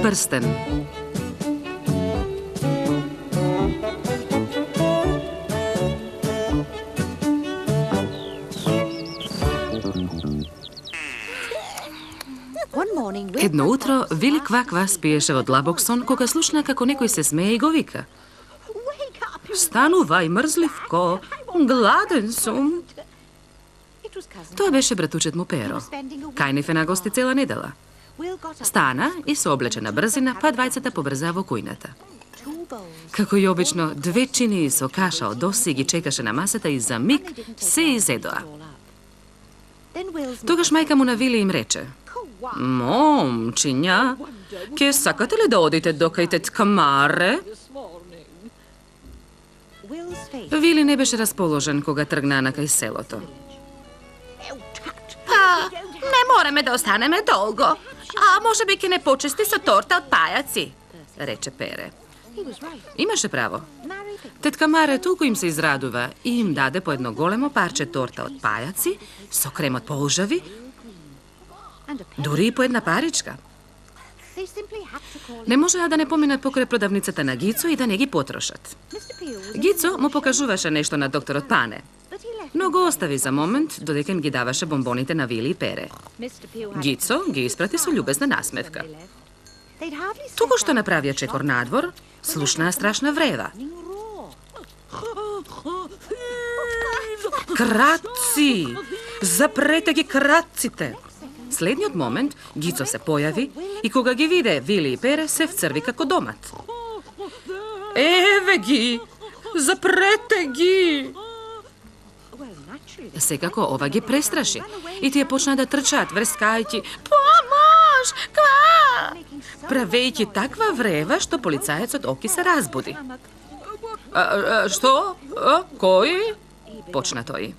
прстен. Едно утро Вили Кваква спиеше во длабок сон кога слушна како некој се смее и го вика. Станувај, мрзливко, гладен сум. Тоа беше братучет му Перо. Кајнев е на гости цела недела. Стана и се облече на брзина, па двајцата побрзаа во кујната. Како и обично, две чинии со каша од оси ги чекаше на масата и за миг се изедоа. Тогаш мајка му на Вили им рече: Момчиња, ке сакате ли да одите докај тетка Маре? Вили не беше расположен кога тргна на кај селото. Па, не мораме да останеме долго. А може би ке не почести со торта од пајаци, рече Пере. Имаше право. Тетка Маре толку им се израдува и им даде по едно големо парче торта од пајаци со крем од полжави, дури и по една паричка. Не можеа да не поминат покрај продавницата на Гицо и да не ги потрошат. Гицо му покажуваше нешто на докторот Пане, но го остави за момент додека им ги даваше бомбоните на Вили и Пере. Гицо ги испрати со љубезна насмевка. Туку што направија чекор надвор, слушнаа страшна врева. Краци! Запрете ги краците! Следниот момент Гицо се појави и кога ги виде Вили и Пере се вцрви како домат. Еве ги! Запрете ги! Секако ова ги престраши и тие почна да трчаат врскајќи: Помош! Ква! Правејќи таква врева што полицајецот Оки се разбуди. Што? Кој? Почна тој.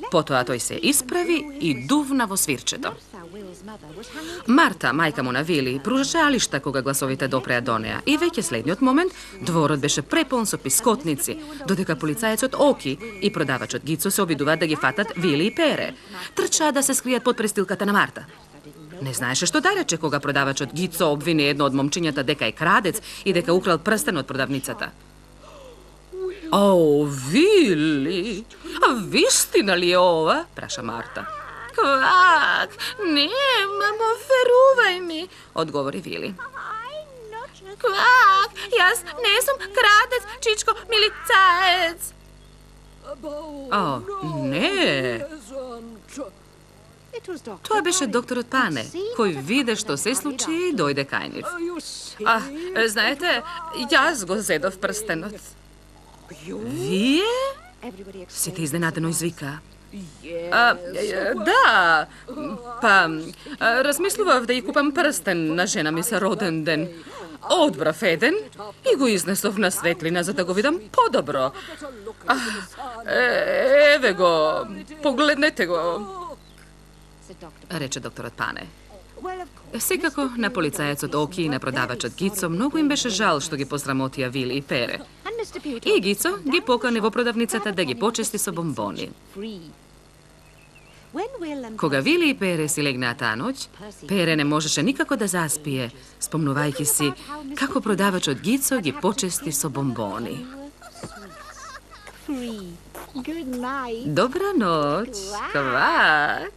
Потоа тој се исправи и дувна во свирчето. Марта, мајка му на Вили, пружаше алишта кога гласовите допреа до неа и веќе следниот момент дворот беше препон со пискотници, додека полицајецот Оки и продавачот Гицо се обидуваат да ги фатат Вили и Пере. Трчаа да се скријат под престилката на Марта. Не знаеше што да рече кога продавачот Гицо обвини едно од момчињата дека е крадец и дека украл прстен од продавницата. О, Вили, вистина ли е ова? Праша Марта. Квак, нема, верувај ми, одговори Вили. Квак, јас не сум крадец, чичко, милицаец. О, не. Тоа беше докторот Пане, кој виде што се случи и дојде кај нив. Знаете, јас го зедов прстенот. Вие? Сите изненадено извика. Да, па, размислував да ја купам прстен на жена ми за роден ден. Одбрав еден и го изнесов на светлина за да го видам подобро. Еве го, погледнете го, рече докторот Пане. Секако на полицајецот Оки и на продавачот Гицо многу им беше жал што ги посрамотија Вили и Пере. И Гицо ги покани во продавницата да ги почести со бомбони. Кога Вили и Пере си легнаа таа ноќ, Пере не можеше никако да заспие, спомнувајќи си како продавачот Гицо ги почести со бомбони. Добра ноќ, квак!